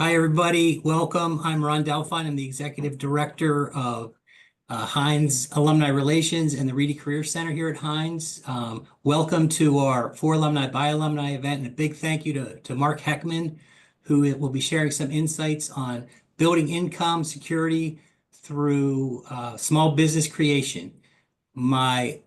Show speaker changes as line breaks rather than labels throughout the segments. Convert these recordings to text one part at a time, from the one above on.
Hi, everybody. Welcome. I'm Ron Delphine. I'm the Executive Director of Heinz Alumni Relations and the Reedy Career Center here at Heinz. Welcome to our For Alumni by Alumni event, and a big thank you to Mark Heckmann, who will be sharing some insights on building income security through small business creation. My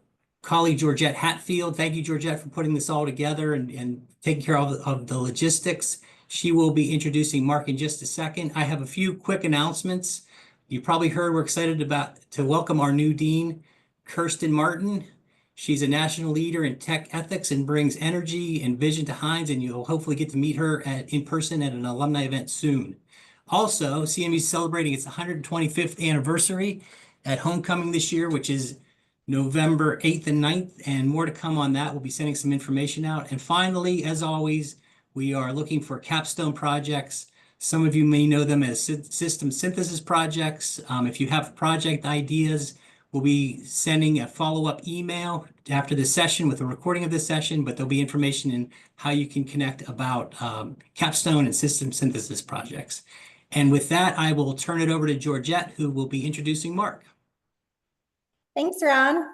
colleague Georgette Hatfield, thank you, Georgette, for putting this all together and taking care of the logistics. She will be introducing Mark in just a second. I have a few quick announcements. You probably heard we're excited to welcome our new dean, Kirsten Martin. She's a national leader in tech ethics and brings energy and vision to Heinz, and you'll hopefully get to meet her in person at an alumni event soon. Also, CMU is celebrating its 125th anniversary at homecoming this year, which is November 8th and 9th, and more to come on that. We'll be sending some information out. And finally, as always, we are looking for capstone projects. Some of you may know them as system synthesis projects. If you have project ideas, we'll be sending a follow-up email after this session with a recording of this session, but there'll be information in how you can connect about capstone and system synthesis projects. And with that, I will turn it over to Georgette, who will be introducing Mark.
Thanks, Ron.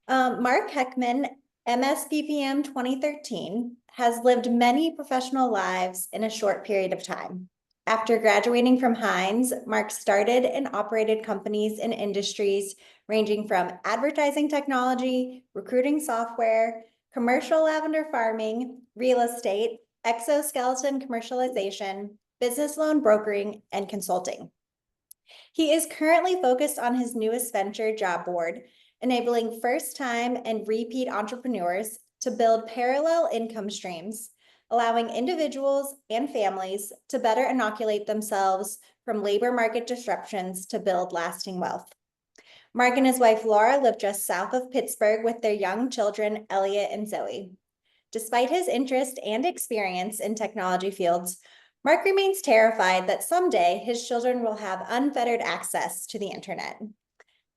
Mark Heckmann, MSPPM 2013, has lived many professional lives in a short period of time. After graduating from Heinz, Mark started and operated companies in industries ranging from advertising technology, recruiting software, commercial lavender farming, real estate, exoskeleton commercialization, business loan brokering, and consulting. He is currently focused on his newest venture, JobBored, enabling first-time and repeat entrepreneurs to build parallel income streams, allowing individuals and families to better inoculate themselves from labor market disruptions to build lasting wealth. Mark and his wife, Laura, live just south of Pittsburgh with their young children, Elliot and Zoe. Despite his interest and experience in technology fields, Mark remains terrified that someday his children will have unfettered access to the internet.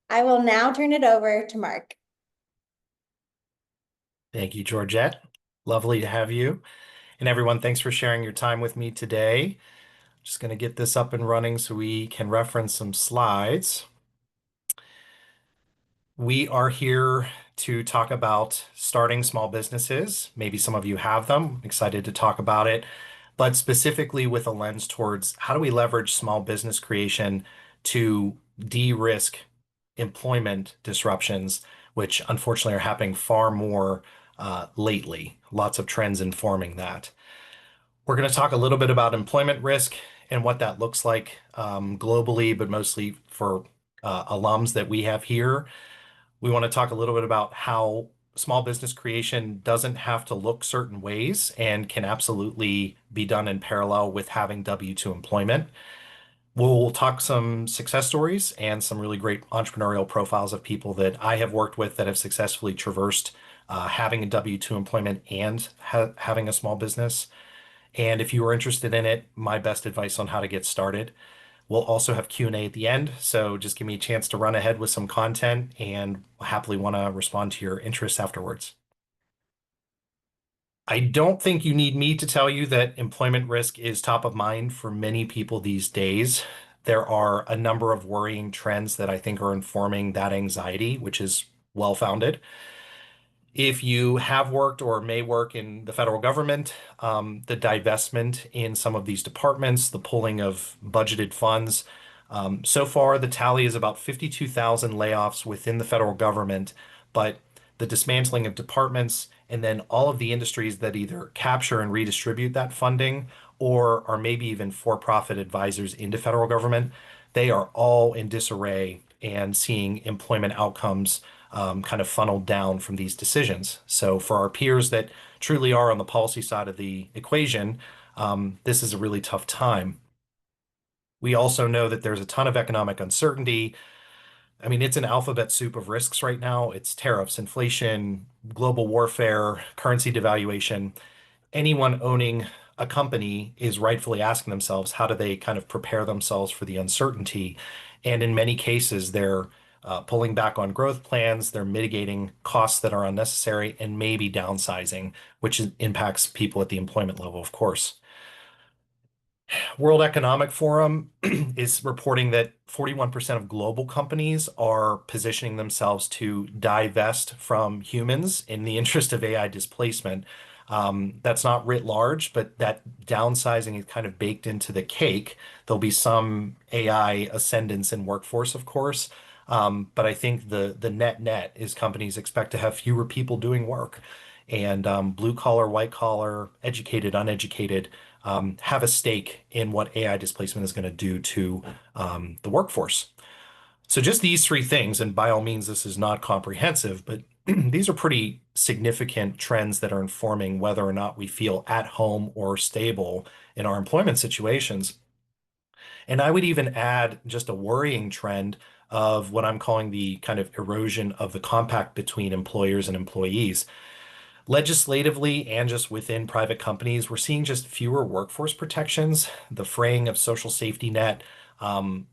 I will now turn it over to Mark.
Thank you, Georgette. Lovely to have you. And everyone, thanks for sharing your time with me today. Just going to get this up and running so we can reference some slides. We are here to talk about starting small businesses. Maybe some of you have them. I'm excited to talk about it, but specifically with a lens towards how do we leverage small business creation to de-risk employment disruptions, which unfortunately are happening far more lately. Lots of trends informing that. We're going to talk a little bit about employment risk and what that looks like globally, but mostly for alums that we have here. We want to talk a little bit about how small business creation doesn't have to look certain ways and can absolutely be done in parallel with having W-2 employment. We'll talk some success stories and some really great entrepreneurial profiles of people that I have worked with that have successfully traversed having a W-2 employment and having a small business. And if you are interested in it, my best advice on how to get started. We'll also have Q&A at the end, so just give me a chance to run ahead with some content and happily want to respond to your interests afterwards. I don't think you need me to tell you that employment risk is top of mind for many people these days. There are a number of worrying trends that I think are informing that anxiety, which is well-founded. If you have worked or may work in the federal government, the divestment in some of these departments, the pulling of budgeted funds. So far, the tally is about 52,000 layoffs within the federal government, but the dismantling of departments and then all of the industries that either capture and redistribute that funding or are maybe even for-profit advisors into federal government, they are all in disarray and seeing employment outcomes kind of funneled down from these decisions. So for our peers that truly are on the policy side of the equation, this is a really tough time. We also know that there's a ton of economic uncertainty. I mean, it's an alphabet soup of risks right now. It's tariffs, inflation, global warfare, currency devaluation. Anyone owning a company is rightfully asking themselves, how do they kind of prepare themselves for the uncertainty? And in many cases, they're pulling back on growth plans, they're mitigating costs that are unnecessary, and maybe downsizing, which impacts people at the employment level, of course. World Economic Forum is reporting that 41% of global companies are positioning themselves to divest from humans in the interest of AI displacement. That's not writ large, but that downsizing is kind of baked into the cake. There'll be some AI ascendance in workforce, of course. But I think the net is companies expect to have fewer people doing work. And blue collar, white collar, educated, uneducated have a stake in what AI displacement is going to do to the workforce. So just these three things, and by all means, this is not comprehensive, but these are pretty significant trends that are informing whether or not we feel at home or stable in our employment situations. And I would even add just a worrying trend of what I'm calling the kind of erosion of the compact between employers and employees. Legislatively and just within private companies, we're seeing just fewer workforce protections, the fraying of social safety net,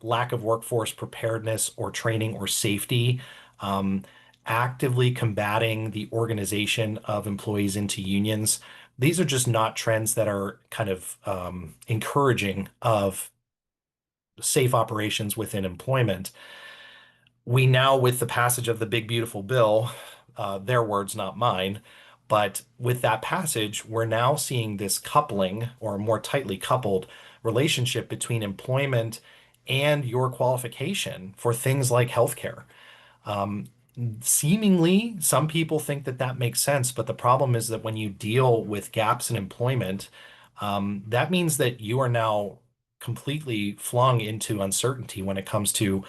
lack of workforce preparedness or training or safety, um, actively combating the organization of employees into unions. These are just not trends that are kind of encouraging of safe operations within employment. We now, with the passage of the big beautiful bill, their words, not mine, but with that passage, we're now seeing this coupling or more tightly coupled relationship between employment and your qualification for things like healthcare. Um, Seemingly, some people think that that makes sense, but the problem is that when you deal with gaps in employment, that means that you are now completely flung into uncertainty when it comes to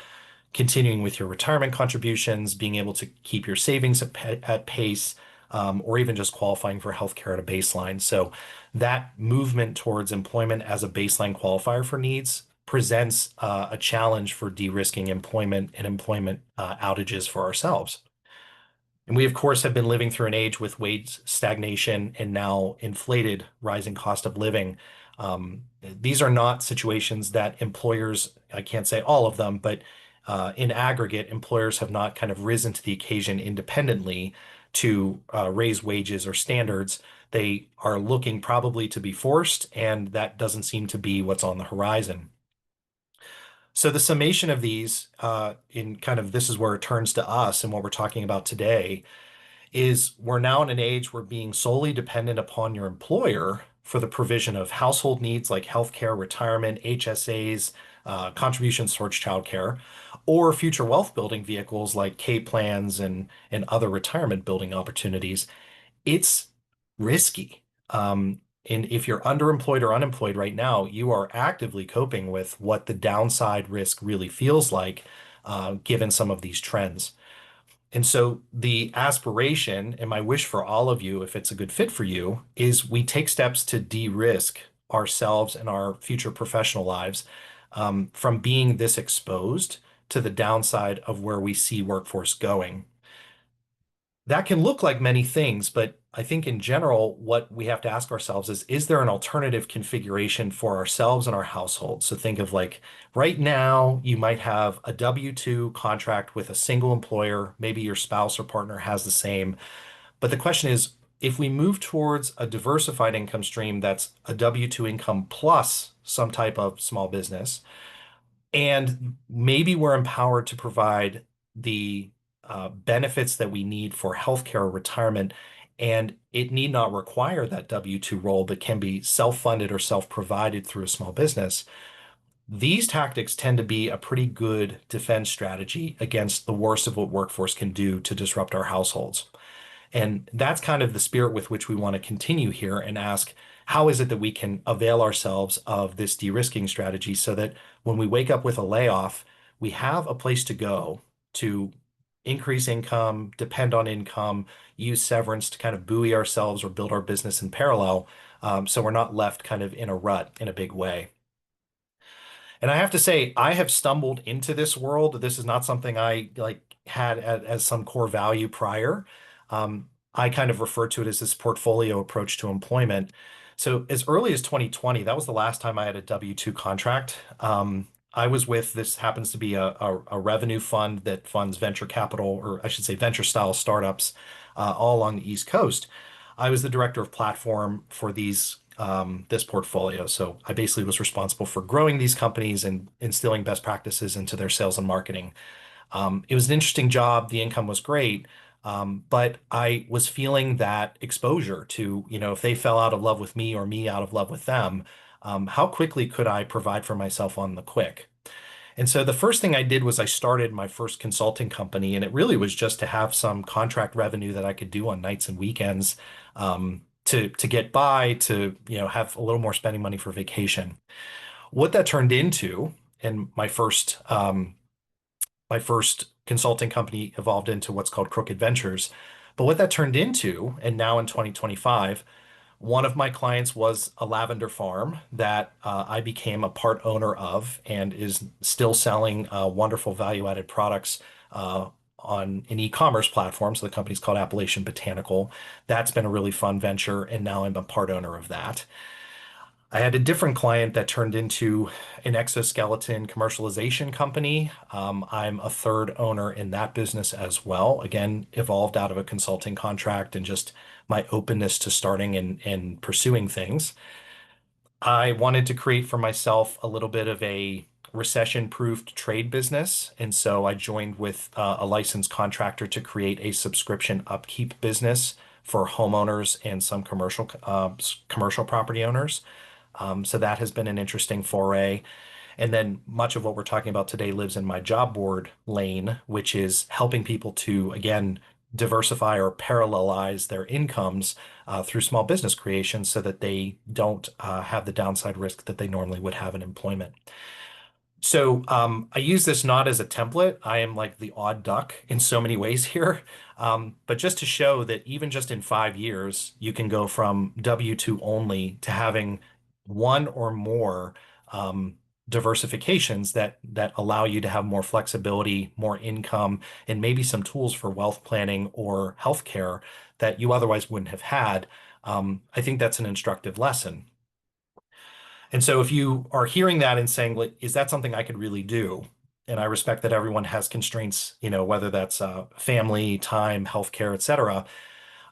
continuing with your retirement contributions, being able to keep your savings at pace, or even just qualifying for healthcare at a baseline. So that movement towards employment as a baseline qualifier for needs presents a challenge for de-risking employment and employment outages for ourselves. And we, of course, have been living through an age with wage stagnation and now inflated rising cost of living. These are not situations that employers, I can't say all of them, but in aggregate, employers have not kind of risen to the occasion independently to raise wages or standards. They are looking probably to be forced, and that doesn't seem to be what's on the horizon. So the summation of these, in kind of this is where it turns to us and what we're talking about today is we're now in an age where being solely dependent upon your employer for the provision of household needs like healthcare, retirement, HSAs, contributions towards childcare, or future wealth building vehicles like K plans and other retirement building opportunities, it's risky. And if you're underemployed or unemployed right now, you are actively coping with what the downside risk really feels like, given some of these trends. And so the aspiration and my wish for all of you, if it's a good fit for you, is we take steps to de-risk ourselves and our future professional lives from being this exposed to the downside of where we see workforce going. That can look like many things, but I think in general, what we have to ask ourselves is there an alternative configuration for ourselves and our household? So think of like right now, you might have a W-2 contract with a single employer. Maybe your spouse or partner has the same. But the question is, if we move towards a diversified income stream that's a W-2 income plus some type of small business, and maybe we're empowered to provide the benefits that we need for healthcare or retirement, and it need not require that W-2 role, but can be self-funded or self-provided through a small business. These tactics tend to be a pretty good defense strategy against the worst of what workforce can do to disrupt our households. And that's kind of the spirit with which we want to continue here and ask, how is it that we can avail ourselves of this de-risking strategy so that when we wake up with a layoff, we have a place to go to increase income, depend on income, use severance to kind of buoy ourselves or build our business in parallel, so we're not left kind of in a rut in a big way. And I have to say, I have stumbled into this world. This is not something I like had as some core value prior. I kind of refer to it as this portfolio approach to employment. So as early as 2020, that was the last time I had a W-2 contract. I was with, this happens to be a revenue fund that funds venture capital, or I should say venture style startups, all along the East Coast. I was the director of platform for these this portfolio. So I basically was responsible for growing these companies and instilling best practices into their sales and marketing. It was an interesting job. The income was great. But I was feeling that exposure to, if they fell out of love with me or me out of love with them, how quickly could I provide for myself on the quick? And so the first thing I did was I started my first consulting company, and it really was just to have some contract revenue that I could do on nights and weekends, to get by, to have a little more spending money for vacation. What that turned into, and my first consulting company evolved into what's called Crooked Ventures. But what that turned into, and now in 2025, one of my clients was a lavender farm that I became a part owner of and is still selling wonderful value-added products on an e-commerce platform. So the company's called Appalachian Botanical. That's been a really fun venture, and now I'm a part owner of that. I had a different client that turned into an exoskeleton commercialization company. I'm a third owner in that business as well. Again, evolved out of a consulting contract and just my openness to starting and pursuing things. I wanted to create for myself a little bit of a recession-proofed trade business. And so I joined with a licensed contractor to create a subscription upkeep business for homeowners and some commercial property owners. So that has been an interesting foray. And then much of what we're talking about today lives in my job board lane, which is helping people to, again, diversify or parallelize their incomes through small business creation so that they don't have the downside risk that they normally would have in employment. So I use this not as a template. I am like the odd duck in so many ways here. But just to show that even just in 5 years, you can go from W-2 only to having one or more diversifications that allow you to have more flexibility, more income, and maybe some tools for wealth planning or healthcare that you otherwise wouldn't have had. I think that's an instructive lesson. And so if you are hearing that and saying, like, is that something I could really do? And I respect that everyone has constraints, whether that's family, time, healthcare, et cetera.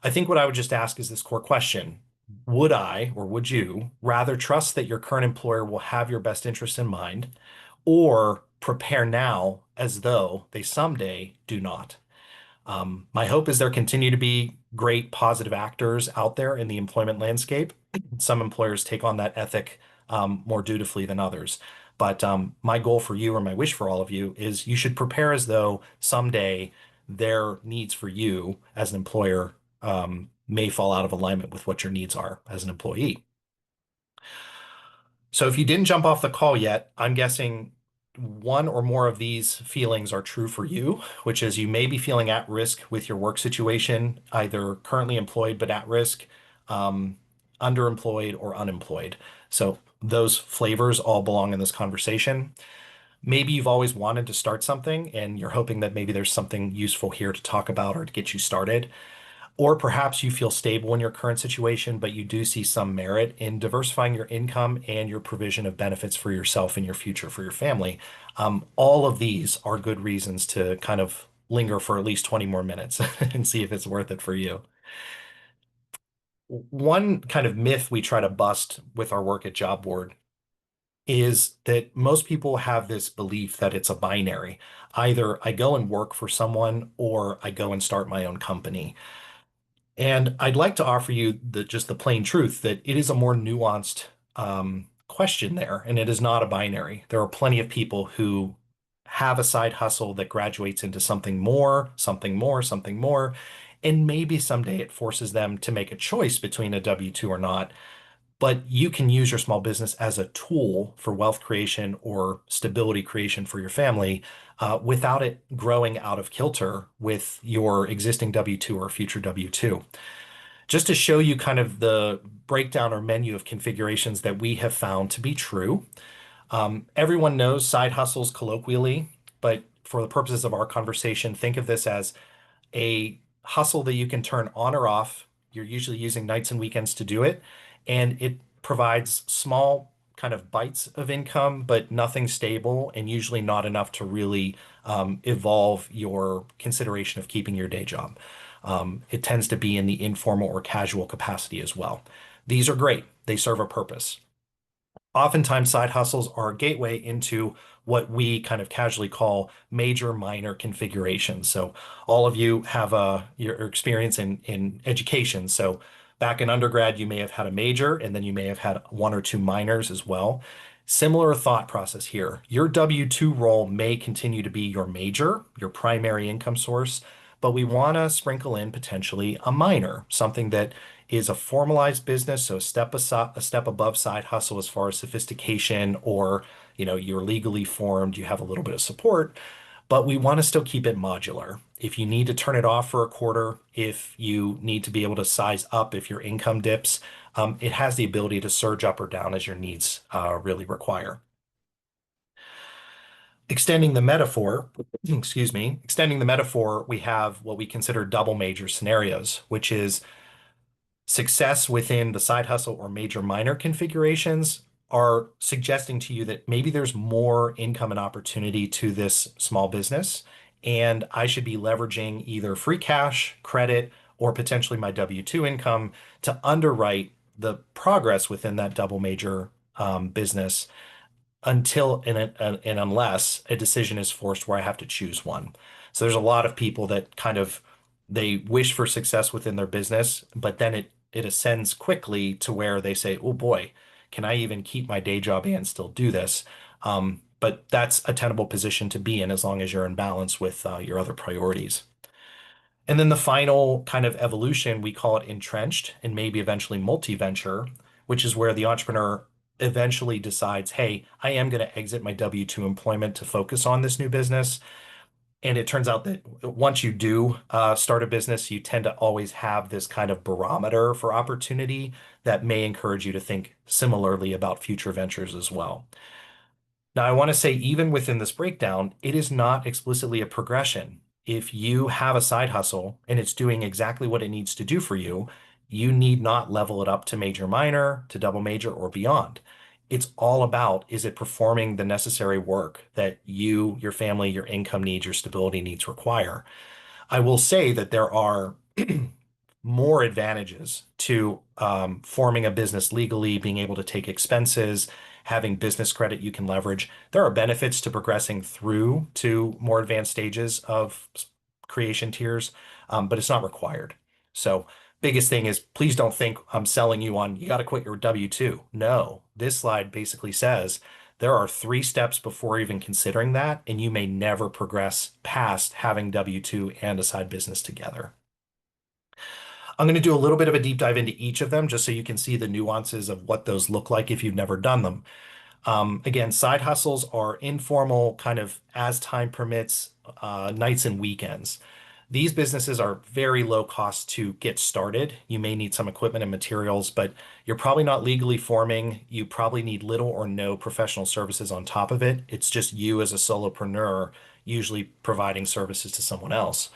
I think what I would just ask is this core question. Would I, or would you, rather trust that your current employer will have your best interest in mind, or prepare now as though they someday do not? My hope is there continue to be great positive actors out there in the employment landscape. Some employers take on that ethic more dutifully than others. But my goal for you, or my wish for all of you, is you should prepare as though someday their needs for you as an employer may fall out of alignment with what your needs are as an employee. So if you didn't jump off the call yet, I'm guessing one or more of these feelings are true for you, which is you may be feeling at risk with your work situation, either currently employed but at risk, underemployed, or unemployed. So those flavors all belong in this conversation. Maybe you've always wanted to start something and you're hoping that maybe there's something useful here to talk about or to get you started. Or perhaps you feel stable in your current situation, but you do see some merit in diversifying your income and your provision of benefits for yourself and your future for your family. All of these are good reasons to kind of linger for at least 20 more minutes and see if it's worth it for you. One kind of myth we try to bust with our work at JobBoard is that most people have this belief that it's a binary. Either I go and work for someone or I go and start my own company. And I'd like to offer you just the plain truth that it is a more nuanced question there, and it is not a binary. There are plenty of people who have a side hustle that graduates into something more, something more, something more, and maybe someday it forces them to make a choice between a W-2 or not. But you can use your small business as a tool for wealth creation or stability creation for your family without it growing out of kilter with your existing W-2 or future W-2. Just to show you kind of the breakdown or menu of configurations that we have found to be true. Everyone knows side hustles colloquially, but for the purposes of our conversation, think of this as a hustle that you can turn on or off. You're usually using nights and weekends to do it, and it provides small kind of bites of income, but nothing stable and usually not enough to really evolve your consideration of keeping your day job. It tends to be in the informal or casual capacity as well. These are great. They serve a purpose. Oftentimes, side hustles are a gateway into what we kind of casually call major minor configurations. So all of you have your experience in education. So back in undergrad, you may have had a major and then you may have had one or two minors as well. Similar thought process here. Your W-2 role may continue to be your major, your primary income source, but we want to sprinkle in potentially a minor, something that is a formalized business, so a step above side hustle as far as sophistication, or you're legally formed, you have a little bit of support, but we want to still keep it modular. If you need to turn it off for a quarter, if you need to be able to size up if your income dips, it has the ability to surge up or down as your needs really require. Extending the metaphor, we have what we consider double major scenarios, which is success within the side hustle or major minor configurations are suggesting to you that maybe there's more income and opportunity to this small business, and I should be leveraging either free cash, credit, or potentially my W-2 income to underwrite the progress within that double major business until and unless a decision is forced where I have to choose one. So there's a lot of people that kind of they wish for success within their business, but then it ascends quickly to where they say, "Oh boy, can I even keep my day job and still do this?" But that's a tenable position to be in as long as you're in balance with your other priorities. And then the final kind of evolution, we call it entrenched and maybe eventually multi-venture, which is where the entrepreneur eventually decides, hey, I am going to exit my W-2 employment to focus on this new business. And it turns out that once you do start a business, you tend to always have this kind of barometer for opportunity that may encourage you to think similarly about future ventures as well. Now, I want to say, even within this breakdown, it is not explicitly a progression. If you have a side hustle and it's doing exactly what it needs to do for you, you need not level it up to major minor, to double major, or beyond. It's all about, is it performing the necessary work that you, your family, your income needs, your stability needs require? I will say that there are more advantages to forming a business legally, being able to take expenses, having business credit you can leverage. There are benefits to progressing through to more advanced stages of creation tiers, but it's not required. So biggest thing is, please don't think I'm selling you on, you got to quit your W-2. No, this slide basically says there are 3 steps before even considering that, and you may never progress past having W-2 and a side business together. I'm going to do a little bit of a deep dive into each of them just so you can see the nuances of what those look like if you've never done them. Again, side hustles are informal, kind of as time permits, nights and weekends. These businesses are very low cost to get started. You may need some equipment and materials, but you're probably not legally forming. You probably need little or no professional services on top of it. It's just you as a solopreneur, usually providing services to someone else.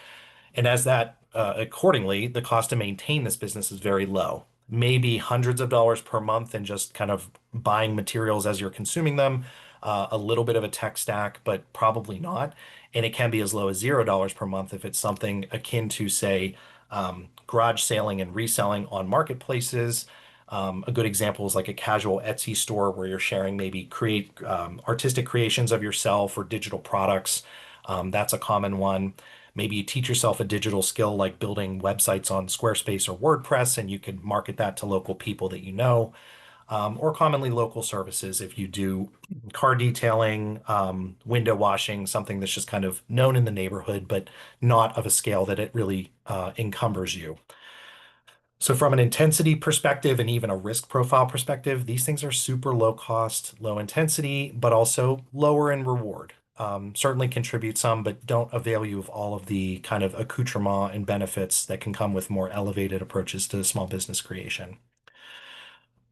And as that, accordingly, the cost to maintain this business is very low, maybe hundreds of dollars per month and just kind of buying materials as you're consuming them, a little bit of a tech stack, but probably not. And it can be as low as $0 per month if it's something akin to, say, garage sailing and reselling on marketplaces. A good example is like a casual Etsy store where you're sharing maybe artistic creations of yourself or digital products. That's a common one. Maybe you teach yourself a digital skill like building websites on Squarespace or WordPress, and you can market that to local people that you know, or commonly local services if you do car detailing, window washing, something that's just kind of known in the neighborhood, but not of a scale that it really encumbers you. So from an intensity perspective and even a risk profile perspective, these things are super low cost, low intensity, but also lower in reward. Certainly contribute some, but don't avail you of all of the kind of accoutrement and benefits that can come with more elevated approaches to small business creation.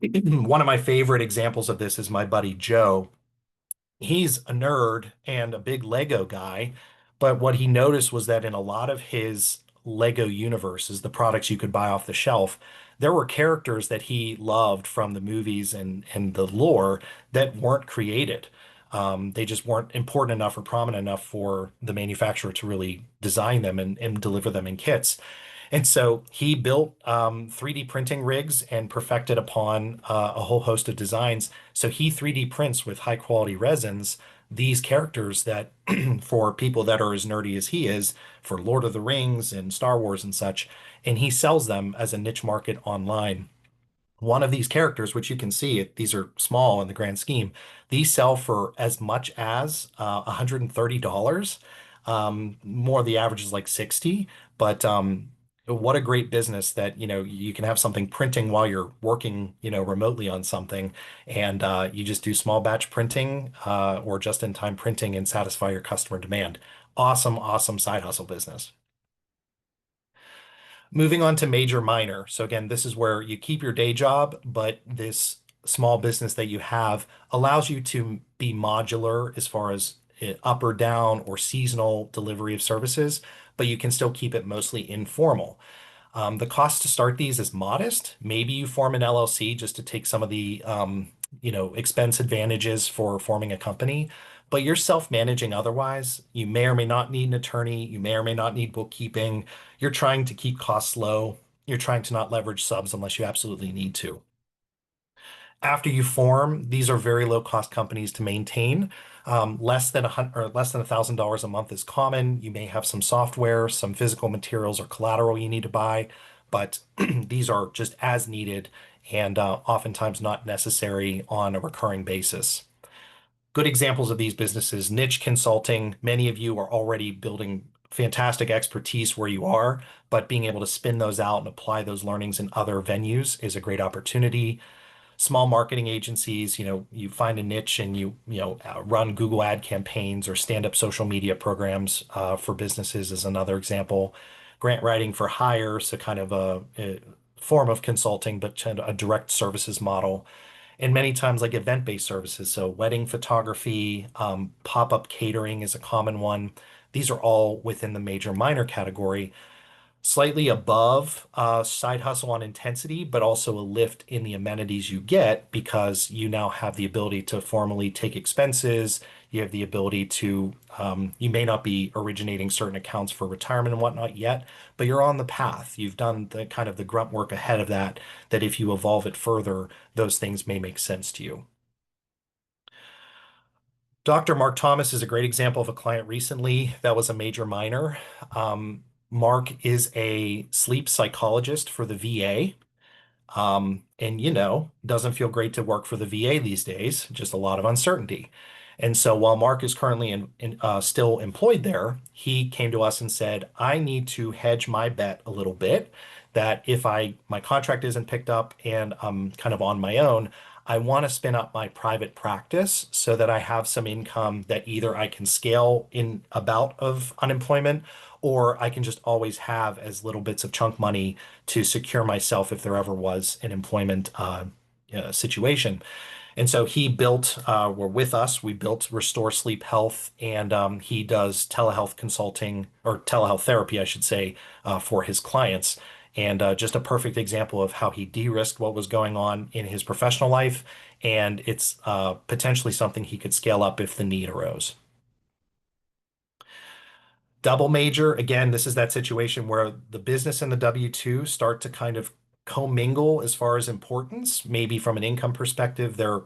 One of my favorite examples of this is my buddy Joe. He's a nerd and a big Lego guy, but what he noticed was that in a lot of his Lego universes, the products you could buy off the shelf, there were characters that he loved from the movies and the lore that weren't created. They just weren't important enough or prominent enough for the manufacturer to really design them and deliver them in kits. And so he built 3D printing rigs and perfected upon a whole host of designs. So he 3D prints with high quality resins these characters that, for people that are as nerdy as he is, for Lord of the Rings and Star Wars and such, and he sells them as a niche market online. One of these characters, which you can see, these are small in the grand scheme, these sell for as much as $130. More the average is like 60, but what a great business that, you can have something printing while you're working, remotely on something, and you just do small batch printing or just-in-time printing and satisfy your customer demand. Awesome, awesome side hustle business. Moving on to major minor. So again, this is where you keep your day job, but this small business that you have allows you to be modular as far as up or down or seasonal delivery of services, but you can still keep it mostly informal. The cost to start these is modest. Maybe you form an LLC just to take some of the expense advantages for forming a company, but you're self-managing otherwise. You may or may not need an attorney. You may or may not need bookkeeping. You're trying to keep costs low. You're trying to not leverage subs unless you absolutely need to. After you form, these are very low cost companies to maintain. Less than $1,000 a month is common. You may have some software, some physical materials or collateral you need to buy, but these are just as needed and oftentimes not necessary on a recurring basis. Good examples of these businesses, niche consulting. Many of you are already building fantastic expertise where you are, but being able to spin those out and apply those learnings in other venues is a great opportunity. Small marketing agencies, you find a niche and run Google ad campaigns or stand up social media programs for businesses is another example. Grant writing for hire, so kind of a form of consulting, but a direct services model. And many times like event-based services, so wedding photography, pop-up catering is a common one. These are all within the major minor category, slightly above side hustle on intensity, but also a lift in the amenities you get because you now have the ability to formally take expenses. You have the ability to, you may not be originating certain accounts for retirement and whatnot yet, but you're on the path. You've done the kind of the grunt work ahead of that, that if you evolve it further, those things may make sense to you. Dr. Mark Thomas is a great example of a client recently that was a major minor. Mark is a sleep psychologist for the VA. And doesn't feel great to work for the VA these days, just a lot of uncertainty. And so while Mark is currently still employed there, he came to us and said, I need to hedge my bet a little bit that if my contract isn't picked up and I'm kind of on my own, I want to spin up my private practice so that I have some income that either I can scale in a bout of unemployment or I can just always have as little bits of chunk money to secure myself if there ever was an employment situation. And so he built, we're with us, we built Restore Sleep Health, and he does telehealth consulting or telehealth therapy, I should say, for his clients. And just a perfect example of how he de-risked what was going on in his professional life. And it's potentially something he could scale up if the need arose. Double major, again, this is that situation where the business and the W-2 start to kind of commingle as far as importance. Maybe from an income perspective, they're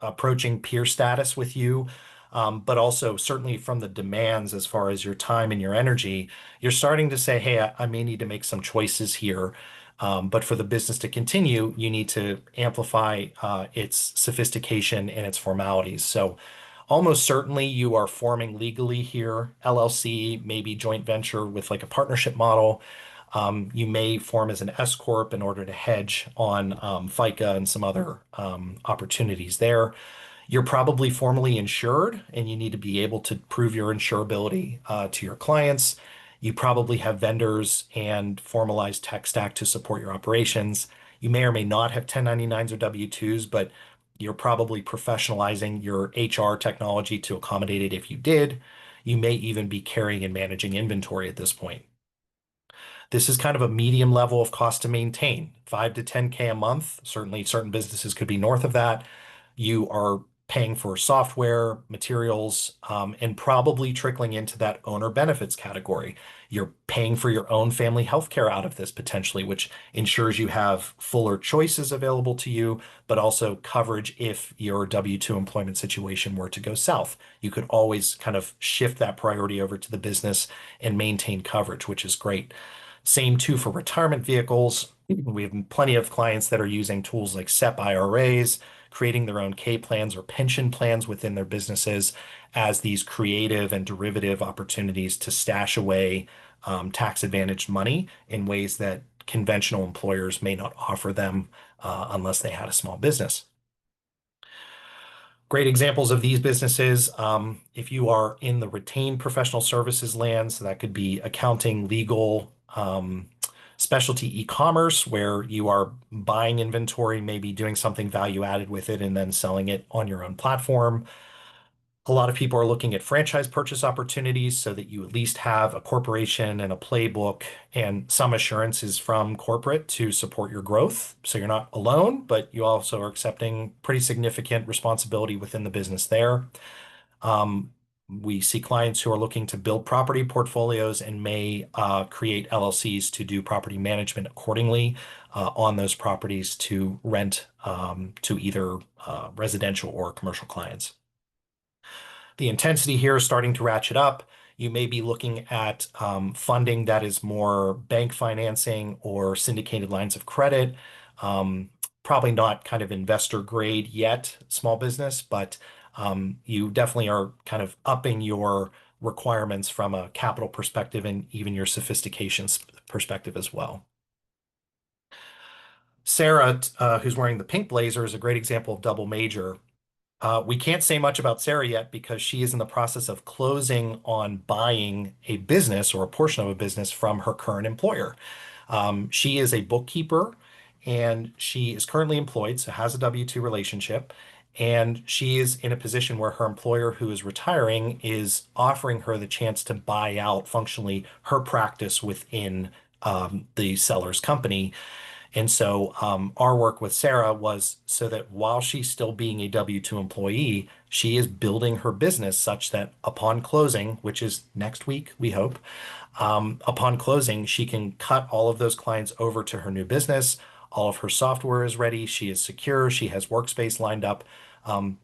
approaching peer status with you, but also certainly from the demands as far as your time and your energy, you're starting to say, hey, I may need to make some choices here. But for the business to continue, you need to amplify its sophistication and its formalities. So almost certainly you are forming legally here, LLC, maybe joint venture with like a partnership model. You may form as an S corp in order to hedge on FICA and some other opportunities there. You're probably formally insured and you need to be able to prove your insurability to your clients. You probably have vendors and formalized tech stack to support your operations. You may or may not have 1099s or W-2s, but you're probably professionalizing your HR technology to accommodate it if you did. You may even be carrying and managing inventory at this point. This is kind of a medium level of cost to maintain, 5 to 10K a month. Certainly, certain businesses could be north of that. You are paying for software, materials, and probably trickling into that owner benefits category. You're paying for your own family healthcare out of this potentially, which ensures you have fuller choices available to you, but also coverage if your W-2 employment situation were to go south. You could always kind of shift that priority over to the business and maintain coverage, which is great. Same too for retirement vehicles. We have plenty of clients that are using tools like SEP IRAs, creating their own K plans or pension plans within their businesses as these creative and derivative opportunities to stash away tax advantaged money in ways that conventional employers may not offer them unless they had a small business. Great examples of these businesses. If you are in the retained professional services land, so that could be accounting, legal, specialty e-commerce, where you are buying inventory, maybe doing something value added with it, and then selling it on your own platform. A lot of people are looking at franchise purchase opportunities so that you at least have a corporation and a playbook and some assurances from corporate to support your growth. So you're not alone, but you also are accepting pretty significant responsibility within the business there. We see clients who are looking to build property portfolios and may create LLCs to do property management accordingly on those properties to rent to either residential or commercial clients. The intensity here is starting to ratchet up. You may be looking at funding that is more bank financing or syndicated lines of credit. Probably not kind of investor grade yet, small business, but you definitely are kind of upping your requirements from a capital perspective and even your sophistication perspective as well. Sarah, who's wearing the pink blazer, is a great example of double major. We can't say much about Sarah yet because she is in the process of closing on buying a business or a portion of a business from her current employer. She is a bookkeeper and she is currently employed, so has a W-2 relationship. And she is in a position where her employer, who is retiring, is offering her the chance to buy out functionally her practice within the seller's company. And so our work with Sarah was so that while she's still being a W-2 employee, she is building her business such that upon closing, which is next week, we hope, upon closing, she can cut all of those clients over to her new business. All of her software is ready. She is secure. She has workspace lined up.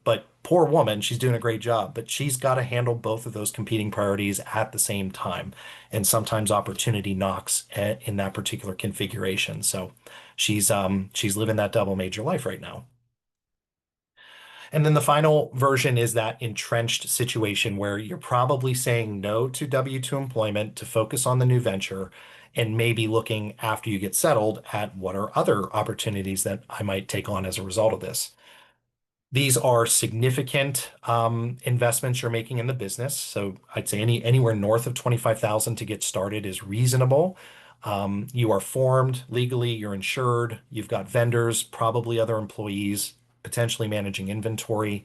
But poor woman, she's doing a great job, but she's got to handle both of those competing priorities at the same time. And sometimes opportunity knocks in that particular configuration. So she's living that double major life right now. And then the final version is that entrenched situation where you're probably saying no to W-2 employment to focus on the new venture and maybe looking after you get settled at what are other opportunities that I might take on as a result of this. These are significant investments you're making in the business. So I'd say anywhere north of 25,000 to get started is reasonable. You are formed legally, you're insured, you've got vendors, probably other employees, potentially managing inventory.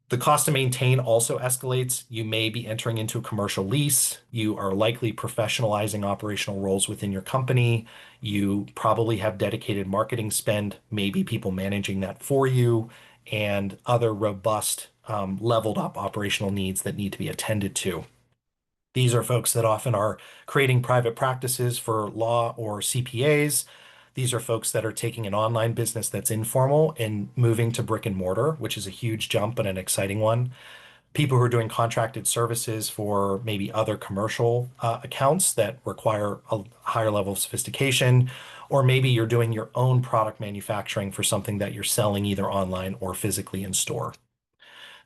The cost to maintain also escalates. You may be entering into a commercial lease. You are likely professionalizing operational roles within your company. You probably have dedicated marketing spend, maybe people managing that for you, and other robust leveled up operational needs that need to be attended to. These are folks that often are creating private practices for law or CPAs. These are folks that are taking an online business that's informal and moving to brick and mortar, which is a huge jump and an exciting one. People who are doing contracted services for maybe other commercial accounts that require a higher level of sophistication, or maybe you're doing your own product manufacturing for something that you're selling either online or physically in store.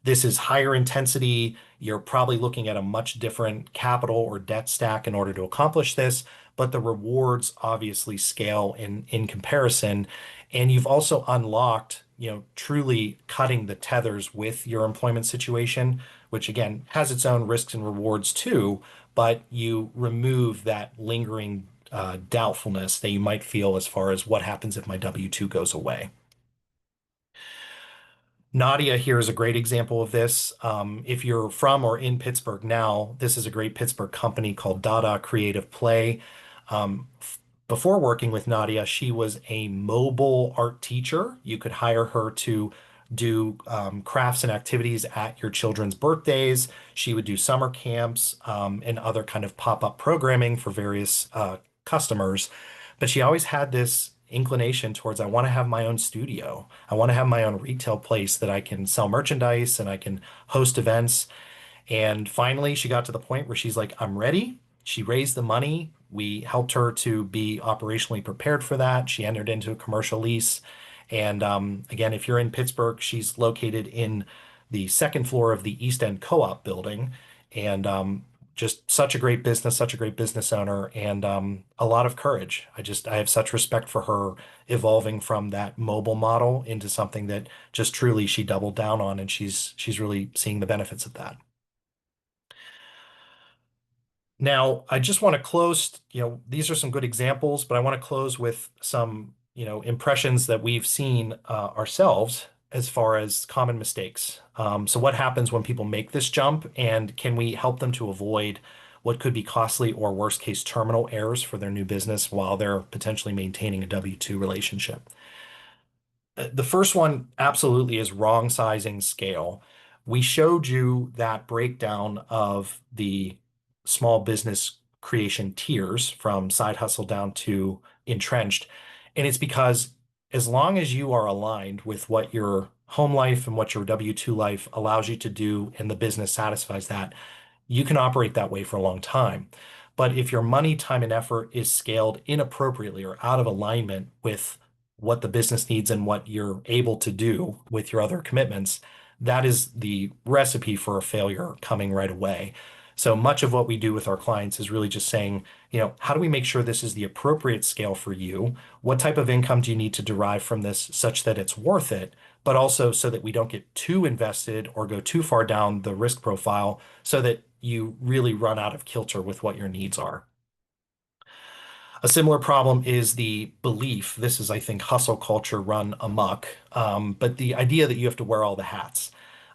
This is higher intensity. You're probably looking at a much different capital or debt stack in order to accomplish this, but the rewards obviously scale in comparison. And you've also unlocked, truly cutting the tethers with your employment situation, which again has its own risks and rewards too, but you remove that lingering doubtfulness that you might feel as far as what happens if my W-2 goes away. Nadia here is a great example of this. If you're from or in Pittsburgh now, this is a great Pittsburgh company called Dada Creative Play. Before working with Nadia, she was a mobile art teacher. You could hire her to do crafts and activities at your children's birthdays. She would do summer camps and other kind of pop-up programming for various customers. But she always had this inclination towards, I want to have my own studio. I want to have my own retail place that I can sell merchandise and I can host events. And finally, she got to the point where she's like, I'm ready. She raised the money. We helped her to be operationally prepared for that. She entered into a commercial lease. And again, if you're in Pittsburgh, she's located in the second floor of the East End Co-op building. And just such a great business, such a great business owner, and a lot of courage. I have such respect for her evolving from that mobile model into something that just truly she doubled down on, and she's really seeing the benefits of that. Now, I just want to close, these are some good examples, but I want to close with some, impressions that we've seen ourselves as far as common mistakes. So what happens when people make this jump, and can we help them to avoid what could be costly or worst case terminal errors for their new business while they're potentially maintaining a W-2 relationship? The first one absolutely is wrong sizing scale. We showed you that breakdown of the small business creation tiers from side hustle down to entrenched. And it's because as long as you are aligned with what your home life and what your W-2 life allows you to do, and the business satisfies that, you can operate that way for a long time. But if your money, time, and effort is scaled inappropriately or out of alignment with what the business needs and what you're able to do with your other commitments, that is the recipe for a failure coming right away. So much of what we do with our clients is really just saying, how do we make sure this is the appropriate scale for you? What type of income do you need to derive from this such that it's worth it? But also so that we don't get too invested or go too far down the risk profile so that you really run out of kilter with what your needs are. A similar problem is the belief. This is, I think, hustle culture run amok, but the idea that you have to wear all the hats.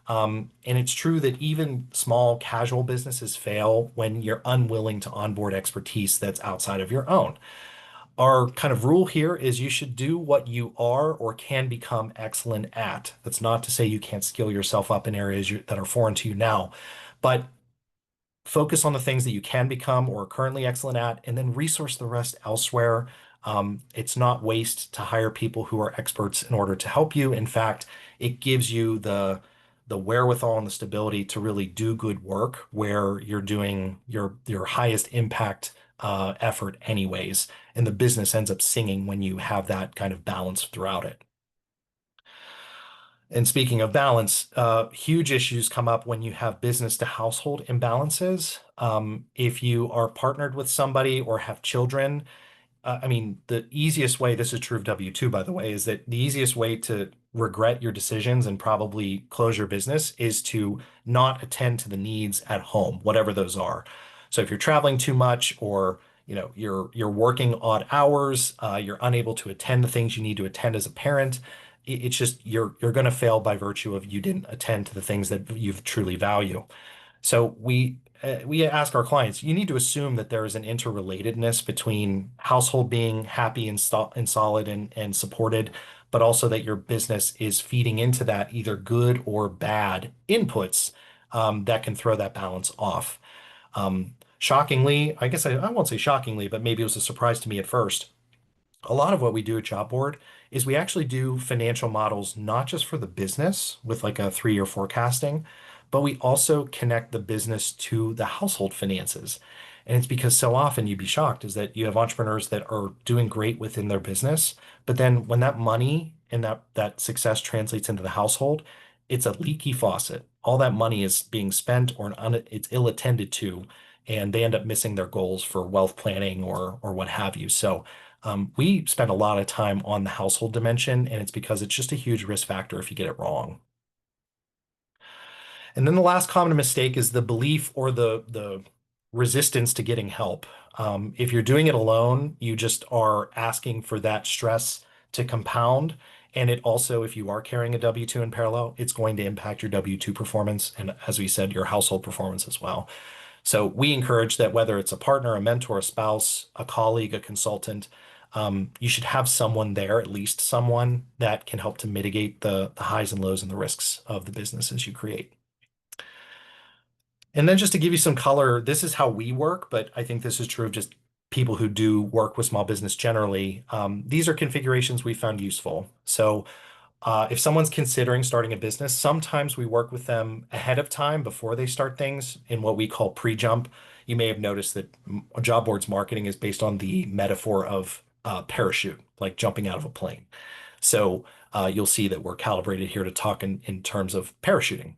And it's true that even small casual businesses fail when you're unwilling to onboard expertise that's outside of your own. Our kind of rule here is you should do what you are or can become excellent at. That's not to say you can't skill yourself up in areas that are foreign to you now, but focus on the things that you can become or are currently excellent at, and then resource the rest elsewhere. It's not waste to hire people who are experts in order to help you. In fact, it gives you the wherewithal and the stability to really do good work where you're doing your highest impact effort anyways, and the business ends up singing when you have that kind of balance throughout it. And speaking of balance, huge issues come up when you have business to household imbalances. If you are partnered with somebody or have children, I mean, the easiest way, this is true of W-2, by the way, is that the easiest way to regret your decisions and probably close your business is to not attend to the needs at home, whatever those are. So if you're traveling too much, or you're working odd hours, you're unable to attend the things you need to attend as a parent, it's just you're going to fail by virtue of you didn't attend to the things that you truly value. So we ask our clients, you need to assume that there is an interrelatedness between household being happy and solid and supported, but also that your business is feeding into that either good or bad inputs that can throw that balance off. Shockingly, I guess I won't say shockingly, but maybe it was a surprise to me at first. A lot of what we do at JobBoard is we actually do financial models, not just for the business with like a 3-year forecasting, but we also connect the business to the household finances. And it's because so often you'd be shocked is that you have entrepreneurs that are doing great within their business, but then when that money and that success translates into the household, it's a leaky faucet. All that money is being spent or it's ill attended to, and they end up missing their goals for wealth planning or what have you. So we spend a lot of time on the household dimension, and it's because it's just a huge risk factor if you get it wrong. And then the last common mistake is the belief or the resistance to getting help. If you're doing it alone, you just are asking for that stress to compound. And it also, if you are carrying a W-2 in parallel, it's going to impact your W-2 performance. And as we said, your household performance as well. So we encourage that whether it's a partner, a mentor, a spouse, a colleague, a consultant, you should have someone there, at least someone that can help to mitigate the highs and lows and the risks of the businesses you create. And then just to give you some color, this is how we work, but I think this is true of just people who do work with small business generally. These are configurations we found useful. So if someone's considering starting a business, sometimes we work with them ahead of time before they start things in what we call pre-jump. You may have noticed that JobBoard's marketing is based on the metaphor of parachute, like jumping out of a plane. So you'll see that we're calibrated here to talk in terms of parachuting.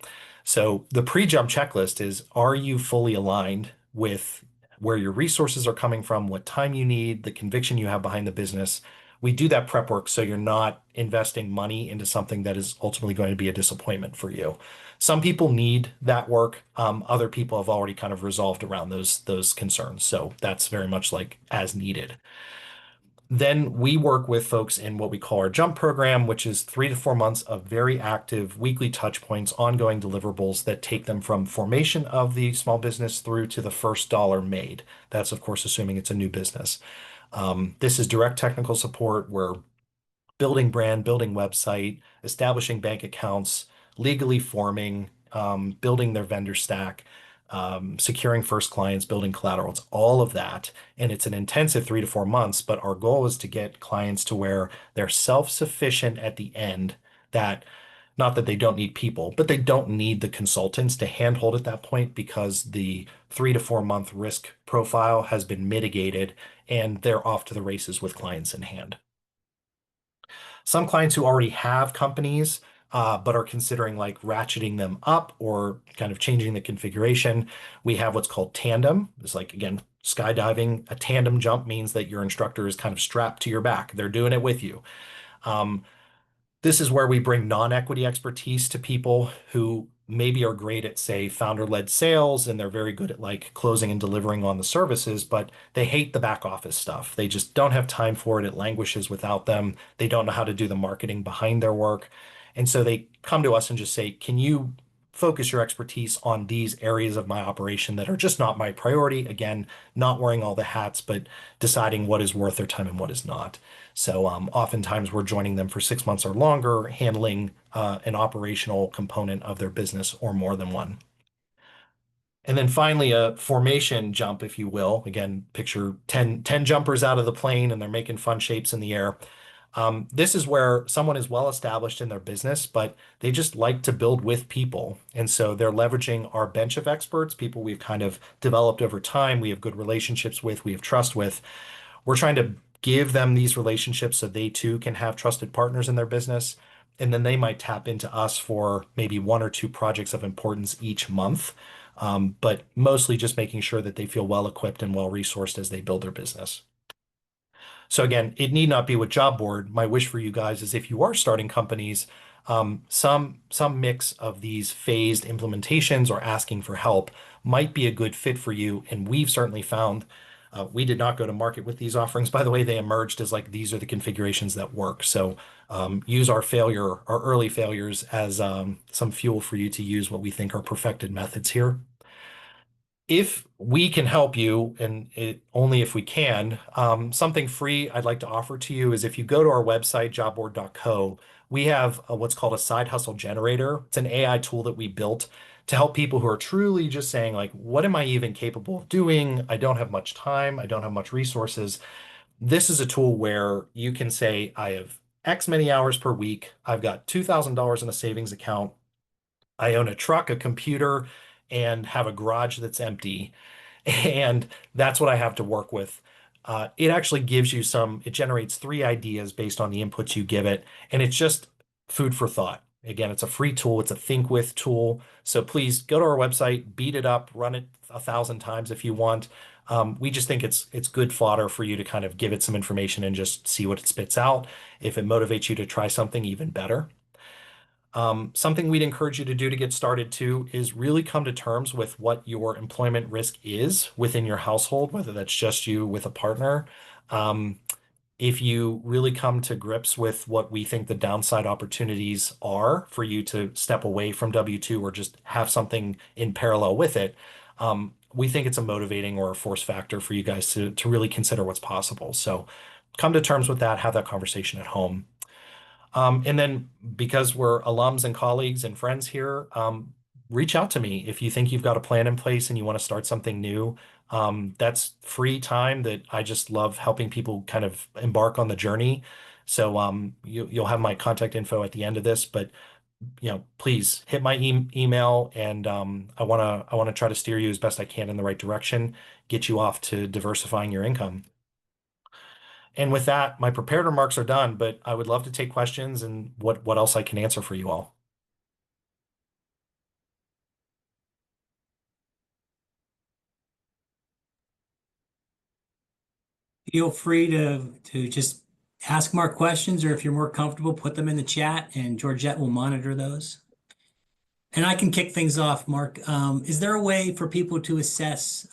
So the pre-jump checklist is, are you fully aligned with where your resources are coming from, what time you need, the conviction you have behind the business? We do that prep work so you're not investing money into something that is ultimately going to be a disappointment for you. Some people need that work. Other people have already kind of resolved around those concerns. So that's very much like as needed. Then we work with folks in what we call our jump program, which is 3 to 4 months of very active weekly touch points, ongoing deliverables that take them from formation of the small business through to the first dollar made. That's, of course, assuming it's a new business. This is direct technical support. We're building brand, building website, establishing bank accounts, legally forming, building their vendor stack, securing first clients, building collateral. It's all of that. And it's an intensive 3 to 4 months, but our goal is to get clients to where they're self-sufficient at the end, that not that they don't need people, but they don't need the consultants to handhold at that point because the 3 to 4 month risk profile has been mitigated and they're off to the races with clients in hand. Some clients who already have companies, but are considering like ratcheting them up or kind of changing the configuration, we have what's called tandem. It's like, again, skydiving. A tandem jump means that your instructor is kind of strapped to your back. They're doing it with you. This is where we bring non-equity expertise to people who maybe are great at, say, founder-led sales, and they're very good at like closing and delivering on the services, but they hate the back office stuff. They just don't have time for it. It languishes without them. They don't know how to do the marketing behind their work. And so they come to us and just say, can you focus your expertise on these areas of my operation that are just not my priority? Again, not wearing all the hats, but deciding what is worth their time and what is not. So oftentimes we're joining them for 6 months or longer, handling an operational component of their business or more than one. And then finally, a formation jump, if you will. Again, picture 10 jumpers out of the plane and they're making fun shapes in the air. This is where someone is well established in their business, but they just like to build with people. And so they're leveraging our bench of experts, people we've kind of developed over time, we have good relationships with, we have trust with. We're trying to give them these relationships so they too can have trusted partners in their business. And then they might tap into us for maybe 1 or 2 projects of importance each month, but mostly just making sure that they feel well equipped and well resourced as they build their business. So again, it need not be with JobBoard. My wish for you guys is if you are starting companies, some mix of these phased implementations or asking for help might be a good fit for you. And we've certainly found we did not go to market with these offerings. By the way, they emerged as like these are the configurations that work. So use our early failures as some fuel for you to use what we think are perfected methods here. If we can help you, and only if we can, something free I'd like to offer to you is if you go to our website, jobboard.co, we have what's called a side hustle generator. It's an AI tool that we built to help people who are truly just saying, like, what am I even capable of doing? I don't have much time. I don't have much resources. This is a tool where you can say, I have X many hours per week. I've got $2,000 in a savings account. I own a truck, a computer, and have a garage that's empty. And that's what I have to work with. It actually gives you it generates 3 ideas based on the inputs you give it. And it's just food for thought. Again, it's a free tool. It's a think with tool. So please go to our website, beat it up, run it 1,000 times if you want. We just think it's good fodder for you to kind of give it some information and just see what it spits out. If it motivates you to try something, even better. Something we'd encourage you to do to get started too is really come to terms with what your employment risk is within your household, whether that's just you with a partner. If you really come to grips with what we think the downside opportunities are for you to step away from W-2 or just have something in parallel with it, we think it's a motivating or a force factor for you guys to really consider what's possible. So come to terms with that, have that conversation at home. And then because we're alums and colleagues and friends here, reach out to me if you think you've got a plan in place and you want to start something new. That's free time that I just love helping people kind of embark on the journey. So you'll have my contact info at the end of this, but please hit my email, and I want to try to steer you as best I can in the right direction, get you off to diversifying your income. And with that, my prepared remarks are done, but I would love to take questions and what else I can answer for you all.
Feel free to just ask Mark questions, or if you're more comfortable, put them in the chat and Georgette will monitor those. And I can kick things off, Mark. Is there a way for people to assess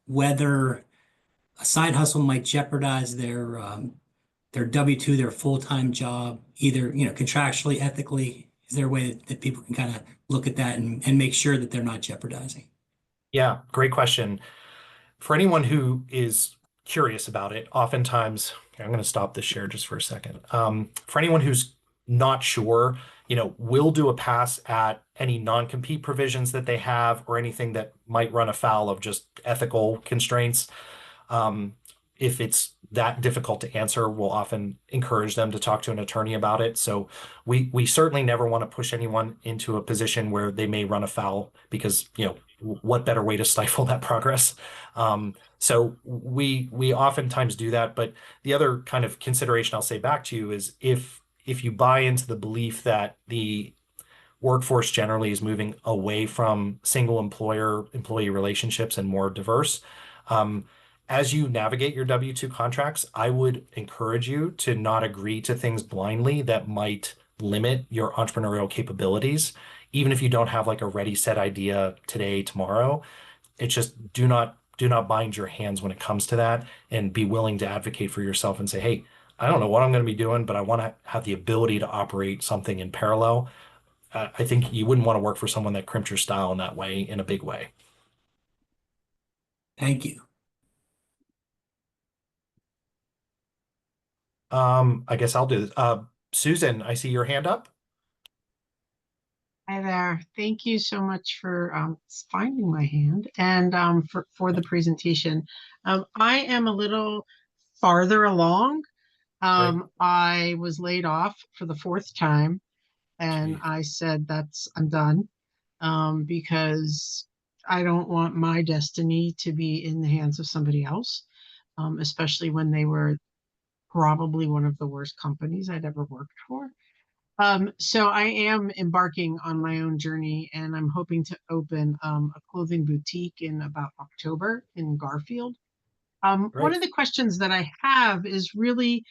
whether a side hustle might jeopardize their W-2, their full-time job, either, contractually, ethically? Is there a way that people can kind of look at that and make sure that they're not jeopardizing?
Yeah, great question. For anyone who is curious about it, oftentimes, I'm going to stop this share just for a second. For anyone who's not sure, we'll do a pass at any non-compete provisions that they have or anything that might run afoul of just ethical constraints. If it's that difficult to answer, we'll often encourage them to talk to an attorney about it. So we certainly never want to push anyone into a position where they may run afoul, because what better way to stifle that progress? So we oftentimes do that. But the other kind of consideration I'll say back to you is if you buy into the belief that the workforce generally is moving away from single employee relationships and more diverse. As you navigate your W-2 contracts, I would encourage you to not agree to things blindly that might limit your entrepreneurial capabilities, even if you don't have like a ready set idea today, tomorrow. It's just do not bind your hands when it comes to that, and be willing to advocate for yourself and say, hey, I don't know what I'm going to be doing, but I want to have the ability to operate something in parallel. I think you wouldn't want to work for someone that crimped your style in that way, in a big way.
Thank you.
I guess I'll do this. Susan, I see your hand up.
Hi there. Thank you so much for finding my hand and for the presentation. I am a little farther along. I was laid off for the fourth time, and
Jeez.
I said I'm done, because I don't want my destiny to be in the hands of somebody else, especially when they were probably one of the worst companies I'd ever worked for. So I am embarking on my own journey, and I'm hoping to open a clothing boutique in about October in Garfield. One
Great.
of the questions that I have is really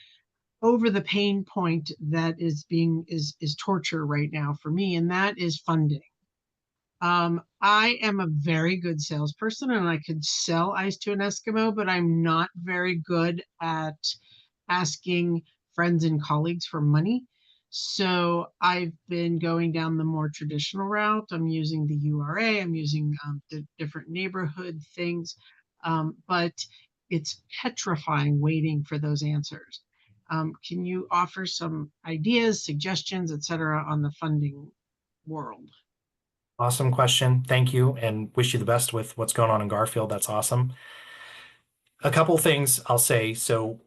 over the pain point that is torture right now for me, and that is funding. I am a very good salesperson, and I could sell ice to an Eskimo, but I'm not very good at asking friends and colleagues for money. So I've been going down the more traditional route. I'm using the URA, I'm using the different neighborhood things, but it's petrifying waiting for those answers. Can you offer some ideas, suggestions, etc., on the funding world?
Awesome question. Thank you, and wish you the best with what's going on in Garfield. That's awesome. A couple things I'll say. So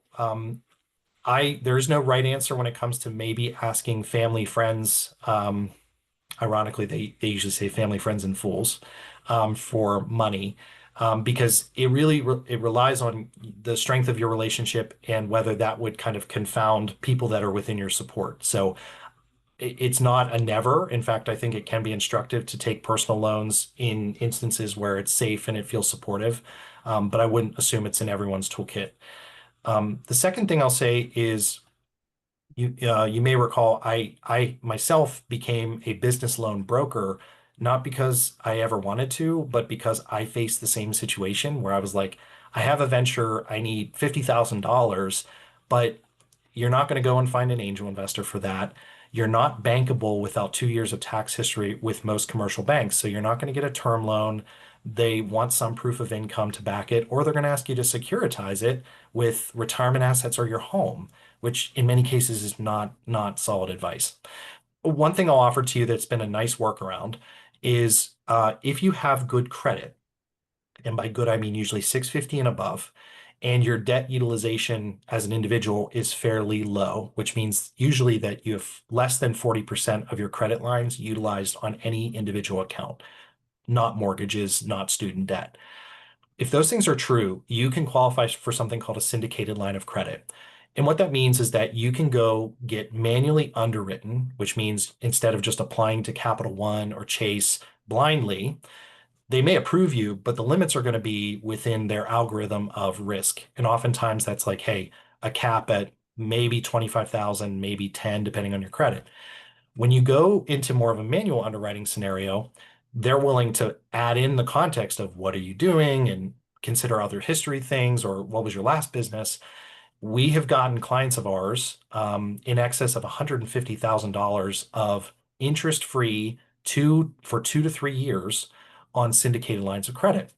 there's no right answer when it comes to maybe asking family, friends. Ironically, they usually say family, friends, and fools for money, because it relies on the strength of your relationship and whether that would kind of confound people that are within your support. So it's not a never. In fact, I think it can be instructive to take personal loans in instances where it's safe and it feels supportive, but I wouldn't assume it's in everyone's toolkit. The second thing I'll say is you may recall I myself became a business loan broker, not because I ever wanted to, but because I faced the same situation where I was like, I have a venture, I need $50,000, but you're not going to go and find an angel investor for that. You're not bankable without 2 years of tax history with most commercial banks. So you're not going to get a term loan. they want some proof of income to back it, or they're going to ask you to securitize it with retirement assets or your home, which in many cases is not solid advice. One thing I'll offer to you that's been a nice workaround is if you have good credit, and by good I mean usually 650 and above, and your debt utilization as an individual is fairly low, which means usually that you have less than 40% of your credit lines utilized on any individual account, not mortgages, not student debt. If those things are true, you can qualify for something called a syndicated line of credit. And what that means is that you can go get manually underwritten, which means instead of just applying to Capital One or Chase blindly, they may approve you, but the limits are going to be within their algorithm of risk. And oftentimes that's like, hey, a cap at maybe 25,000, maybe 10, depending on your credit. When you go into more of a manual underwriting scenario, they're willing to add in the context of what are you doing and consider other history things or what was your last business. We have gotten clients of ours in excess of $150,000 of interest-free for 2 to 3 years on syndicated lines of credit.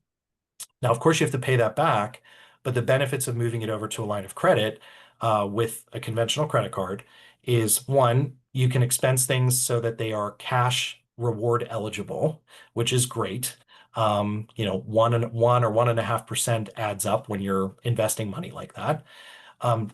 Now, of course, you have to pay that back, but the benefits of moving it over to a line of credit with a conventional credit card is one, you can expense things so that they are cash reward eligible, which is great. You know, 1 or 1.5% adds up when you're investing money like that.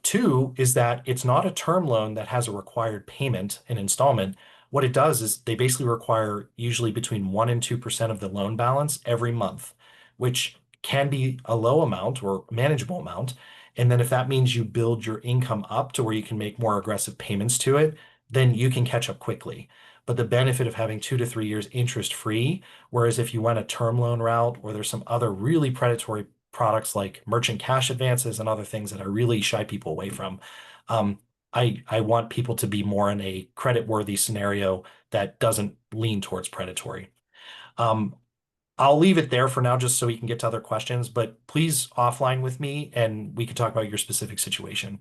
Two is that it's not a term loan that has a required payment and installment. What it does is they basically require usually between 1 and 2% of the loan balance every month, which can be a low amount or manageable amount. And then if that means you build your income up to where you can make more aggressive payments to it, then you can catch up quickly. But the benefit of having 2 to 3 years interest free, whereas if you went a term loan route or there's some other really predatory products like merchant cash advances and other things that I really shy people away from, I want people to be more in a credit-worthy scenario that doesn't lean towards predatory. I'll leave it there for now just so we can get to other questions, but please offline with me and we can talk about your specific situation.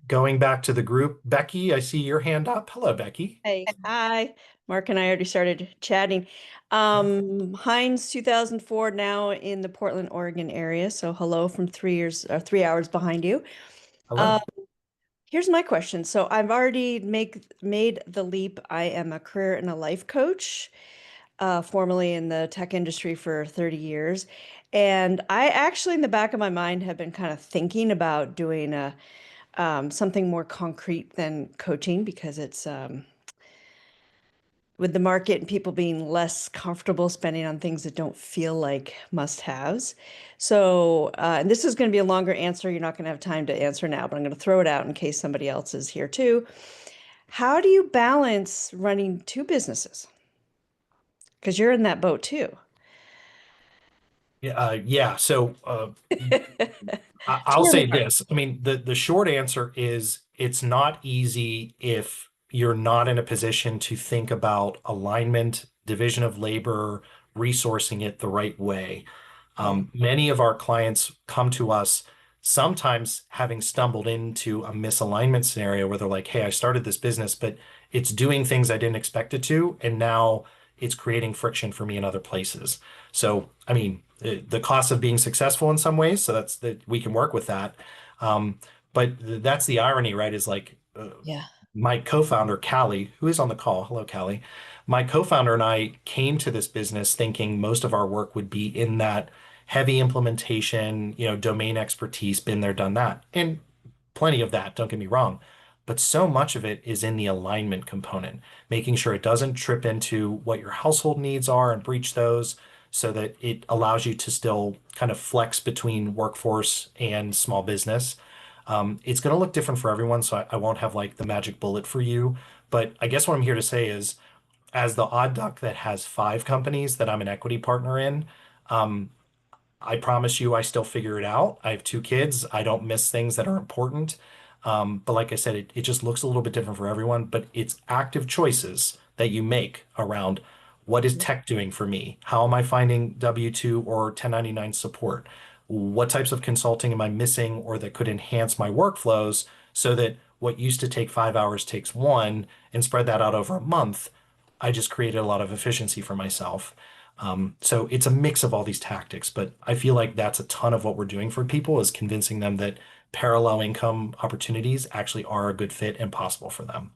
Going back to the group, Becky, I see your hand up. Hello, Becky.
Hey, hi. Mark and I already started chatting. Heinz 2004, now in the Portland, Oregon area. So hello from 3 hours behind you.
Hello.
Here's my question. So I've already made the leap. I am a career and a life coach, formerly in the tech industry for 30 years. And I actually, in the back of my mind, have been kind of thinking about doing something more concrete than coaching because it's with the market and people being less comfortable spending on things that don't feel like must-haves. So, and this is going to be a longer answer. You're not going to have time to answer now, but I'm going to throw it out in case somebody else is here too. How do you balance running two businesses? Because you're in that boat too.
Yeah. So I'll say this. I mean, the short answer is it's not easy if you're not in a position to think about alignment, division of labor, resourcing it the right way. Many of our clients come to us sometimes having stumbled into a misalignment scenario where they're like, hey, I started this business, but it's doing things I didn't expect it to, and now it's creating friction for me in other places. So, I mean, the cost of being successful in some ways, so that's that we can work with that. But that's the irony, right? Is like
Yeah.
my co-founder, Callie, who is on the call. Hello, Callie. My co-founder and I came to this business thinking most of our work would be in that heavy implementation, you know, domain expertise, been there, done that. And plenty of that, don't get me wrong. But so much of it is in the alignment component, making sure it doesn't trip into what your household needs are and breach those so that it allows you to still kind of flex between workforce and small business. It's going to look different for everyone, so I won't have like the magic bullet for you. But I guess what I'm here to say is, as the odd duck that has 5 companies that I'm an equity partner in, I promise you I still figure it out. I have 2 kids. I don't miss things that are important. But like I said, it just looks a little bit different for everyone, but it's active choices that you make around what is tech doing for me? How am I finding W-2 or 1099 support? What types of consulting am I missing or that could enhance my workflows so that what used to take 5 hours takes 1 and spread that out over a month? I just created a lot of efficiency for myself. So it's a mix of all these tactics, but I feel like that's a ton of what we're doing for people is convincing them that parallel income opportunities actually are a good fit and possible for them.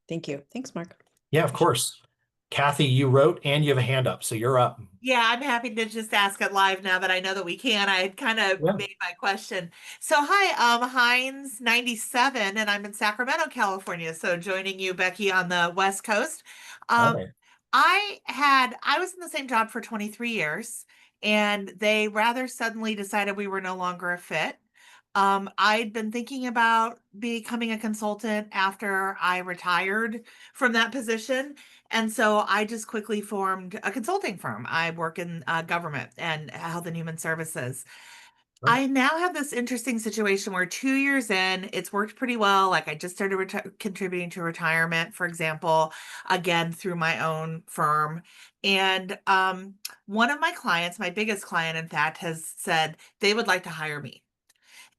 Thank you. Thanks, Mark.
Yeah, of course. Kathy, you wrote and you have a hand up, so you're up.
Yeah, I'm happy to just ask it live now that I know that we can. I had kind of
Yeah.
made my question. So hi, Heinz 97, and I'm in Sacramento, California. So joining you, Becky, on the West Coast. Um,
Okay.
I was in the same job for 23 years, and they rather suddenly decided we were no longer a fit. I'd been thinking about becoming a consultant after I retired from that position. And so I just quickly formed a consulting firm. I work in government and health and human services.
Right.
I now have this interesting situation where 2 years in, it's worked pretty well. Like I just started contributing to retirement, for example, again through my own firm. And one of my clients, my biggest client, in fact, has said they would like to hire me.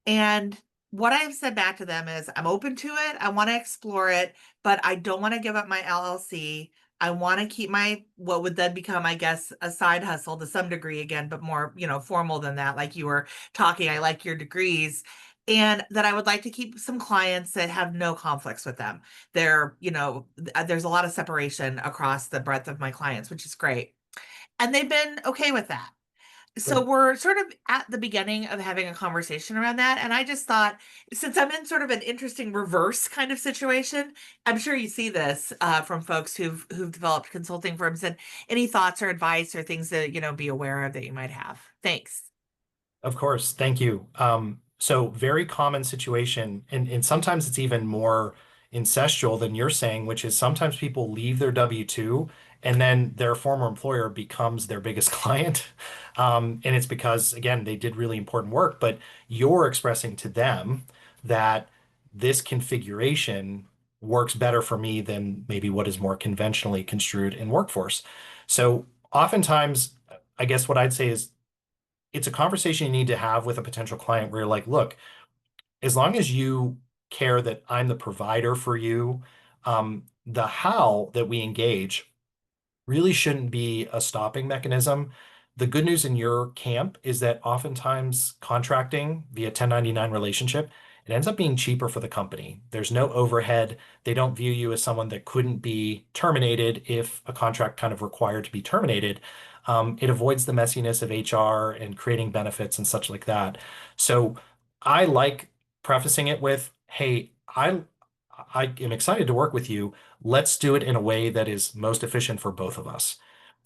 And what I've said back to them is I'm open to it. I want to explore it, but I don't want to give up my LLC. I want to keep my what would then become, I guess, a side hustle to some degree again, but more, formal than that. Like you were talking, I like your degrees. And that I would like to keep some clients that have no conflicts with them. There's a lot of separation across the breadth of my clients, which is great. And they've been okay with that. So
Good.
we're sort of at the beginning of having a conversation around that. And I just thought, since I'm in sort of an interesting reverse kind of situation, I'm sure you see this from folks who've developed consulting firms, and any thoughts or advice or things that, be aware of that you might have. Thanks.
Of course. Thank you. So very common situation, and sometimes it's even more incestual than you're saying, which is sometimes people leave their W-2 and then their former employer becomes their biggest client. And it's because, again, they did really important work, but you're expressing to them that this configuration works better for me than maybe what is more conventionally construed in workforce. So oftentimes, I guess what I'd say is it's a conversation you need to have with a potential client where you're like, look, as long as you care that I'm the provider for you, the how that we engage really shouldn't be a stopping mechanism. The good news in your camp is that oftentimes contracting via 1099 relationship, it ends up being cheaper for the company. There's no overhead. They don't view you as someone that couldn't be terminated if a contract kind of required to be terminated. It avoids the messiness of HR and creating benefits and such like that. So I like prefacing it with, hey, I am excited to work with you. Let's do it in a way that is most efficient for both of us.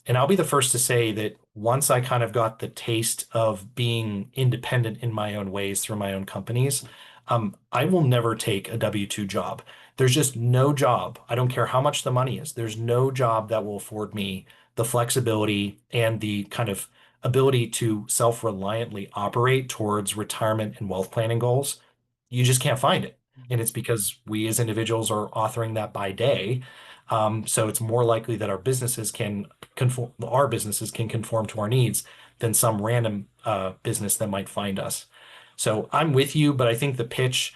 And I'll be the first to say that once I kind of got the taste of being independent in my own ways through my own companies, I will never take a W-2 job. There's just no job. I don't care how much the money is. There's no job that will afford me the flexibility and the kind of ability to self-reliantly operate towards retirement and wealth planning goals. You just can't find it. And it's because we as individuals are authoring that by day. So it's more likely that our businesses can conform to our needs than some random business that might find us. So I'm with you, but I think the pitch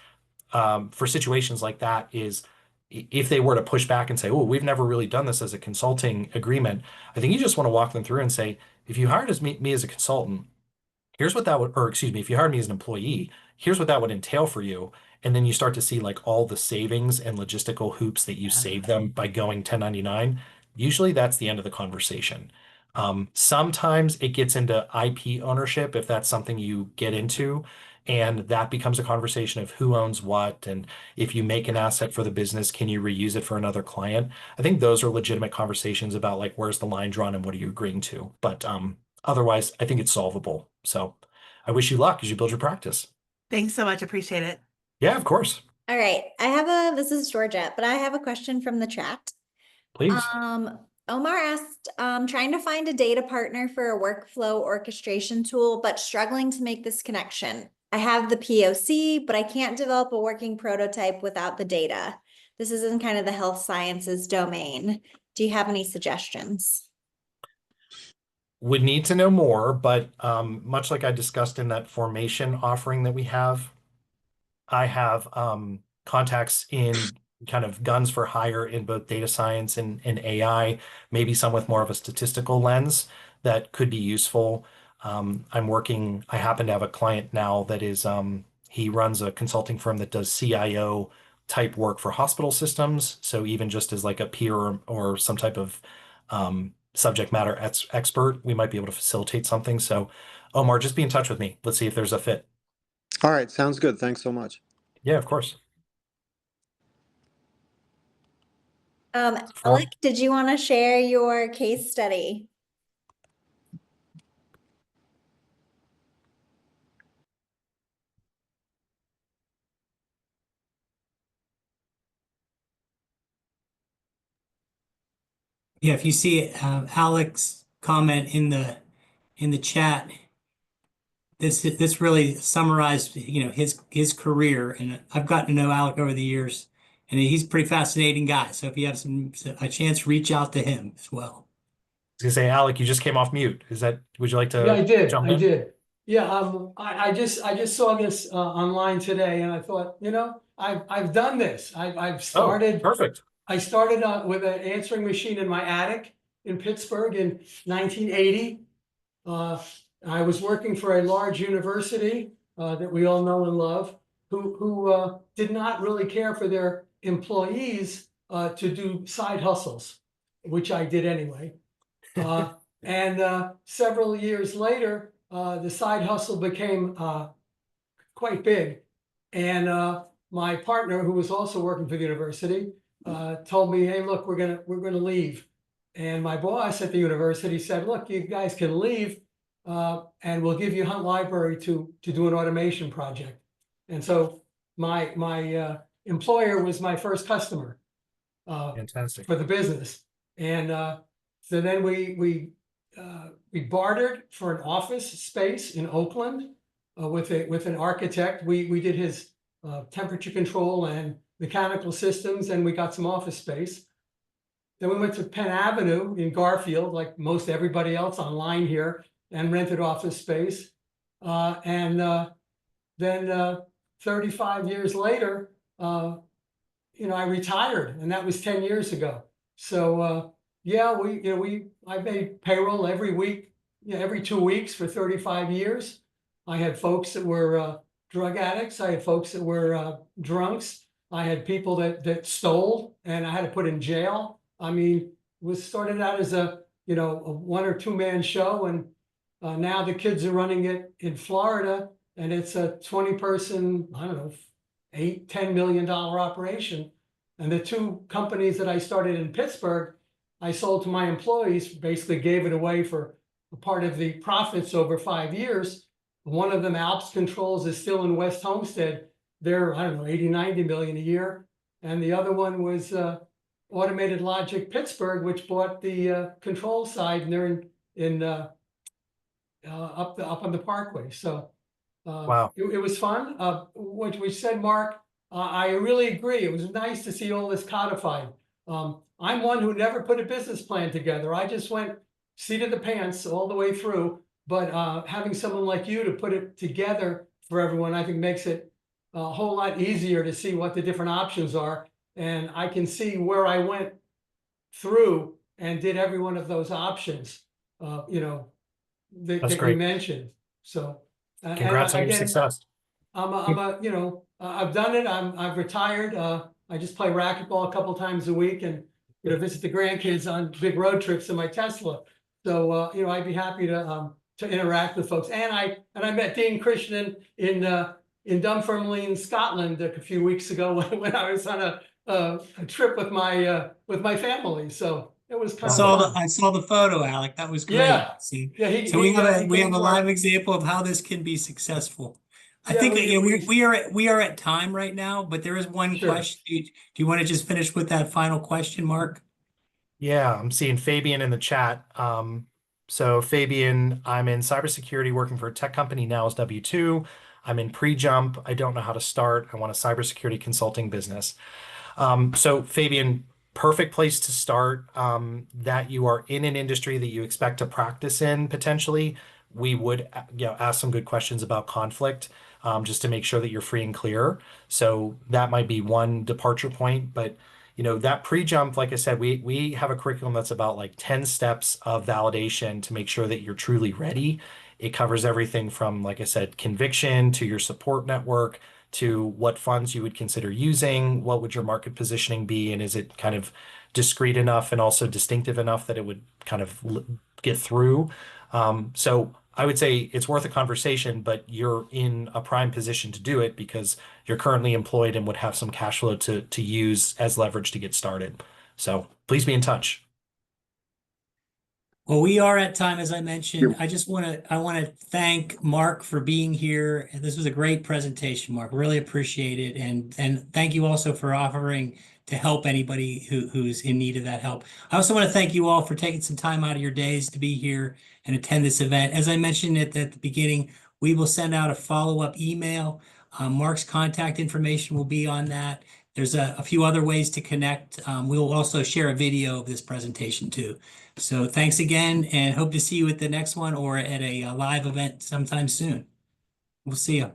for situations like that is if they were to push back and say, oh, we've never really done this as a consulting agreement, I think you just want to walk them through and say, if you hired me as a consultant, here's what that would, or excuse me, if you hired me as an employee, here's what that would entail for you. And then you start to see like all the savings and logistical hoops that you save them by going 1099. Usually that's the end of the conversation. Sometimes it gets into IP ownership if that's something you get into. And that becomes a conversation of who owns what. And if you make an asset for the business, can you reuse it for another client? I think those are legitimate conversations about like where's the line drawn and what are you agreeing to. But otherwise, I think it's solvable. So I wish you luck as you build your practice.
Thanks so much. Appreciate it.
Yeah, of course.
All right, this is Georgette, but I have a question from the chat.
Please.
Omar asked, trying to find a data partner for a workflow orchestration tool, but struggling to make this connection. I have the POC, but I can't develop a working prototype without the data. This is in kind of the health sciences domain. Do you have any suggestions?
Would need to know more, but much like I discussed in that formation offering that we have, I have contacts in kind of guns for hire in both data science and AI, maybe some with more of a statistical lens that could be useful. I happen to have a client now that is, he runs a consulting firm that does CIO type work for hospital systems. So even just as like a peer or some type of subject matter expert, we might be able to facilitate something. So Omar, just be in touch with me. Let's see if there's a fit.
All right, sounds good. Thanks so much.
Yeah, of course.
Alec, did you want to share your case study?
Yeah, if you see Alex comment in the chat, this really summarized, his career, and I've gotten to know Alec over the years, and he's a pretty fascinating guy. So if you have a chance, reach out to him as well.
I was gonna say, Alec, you just came off mute. Would you like to
Yeah, I did.
jump
I
in?
did. Yeah, I just saw this online today, and I thought, I've done this. I've
Oh,
started.
perfect.
I started with an answering machine in my attic in Pittsburgh in 1980. I was working for a large university that we all know and love, who did not really care for their employees to do side hustles, which I did anyway. And several years later, the side hustle became quite big. And my partner, who was also working for the university, told me, "Hey, look, we're gonna leave." And my boss at the university said, "Look, you guys can leave, and we'll give you Hunt Library to do an automation project." And so my employer was my first customer
Fantastic.
for the business. And so then we bartered for an office space in Oakland with an architect. We did his temperature control and mechanical systems, and we got some office space. Then we went to Penn Avenue in Garfield, like most everybody else online here, and rented office space. And then 35 years later, I retired, and that was 10 years ago. So yeah, I made payroll every week, every 2 weeks for 35 years. I had folks that were drug addicts. I had folks that were drunks. I had people that stole, and I had to put in jail. I mean, was started out as a 1 or 2 man show, and now the kids are running it in Florida, and it's a 20-person, I don't know, $8-10 million operation. And the 2 companies that I started in Pittsburgh, I sold to my employees, basically gave it away for a part of the profits over 5 years. One of them, Alps Controls, is still in West Homestead. They're, I don't know, 80-90 million a year. And the other one was Automated Logic Pittsburgh, which bought the control side, and they're in up on the Parkway. So
Wow.
it was fun. What we said, Mark, I really agree. It was nice to see all this codified. I'm one who never put a business plan together. I just went seat of the pants all the way through. But having someone like you to put it together for everyone, I think makes it a whole lot easier to see what the different options are. And I can see where I went through and did every one of those options, that
That's
you
great.
mentioned. So
Congrats on your
again,
success.
I've done it. I've retired. I just play racquetball a couple times a week, and visit the grandkids on big road trips in my Tesla. So I'd be happy to interact with folks. And I met Dean Christian in Dunfermline, Scotland, a few weeks ago when I was on a trip with my family. So it was kind of fun.
I saw the photo, Alec. That was great.
Yeah.
See,
Yeah,
so we have
he came
a
to our-
live example of how this can be successful. I
Yeah,
think
we-
we are at time right now, but there is one
Sure.
question. Do you want to just finish with that final question, Mark?
Yeah, I'm seeing Fabian in the chat. So Fabian, I'm in cybersecurity working for a tech company now as W-2. I'm in pre-jump. I don't know how to start. I want a cybersecurity consulting business. So Fabian, perfect place to start, that you are in an industry that you expect to practice in potentially. we would ask some good questions about conflict, just to make sure that you're free and clear. So that might be one departure point. But that pre-jump, like I said, we have a curriculum that's about like 10 steps of validation to make sure that you're truly ready. It covers everything from, like I said, conviction to your support network, to what funds you would consider using, what would your market positioning be, and is it kind of discrete enough and also distinctive enough that it would kind of get through. So I would say it's worth a conversation, but you're in a prime position to do it because you're currently employed and would have some cash flow to use as leverage to get started. So please be in touch.
Well, we are at time, as I mentioned. I want to thank Mark for being here. This was a great presentation, Mark. Really appreciate it. And thank you also for offering to help anybody who's in need of that help. I also want to thank you all for taking some time out of your days to be here and attend this event. As I mentioned at the beginning, we will send out a follow-up email. Mark's contact information will be on that. There's a few other ways to connect. We'll also share a video of this presentation too. So thanks again, and hope to see you at the next one or at a live event sometime soon. We'll see you.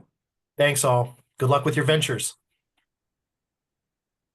Thanks all. Good luck with your ventures.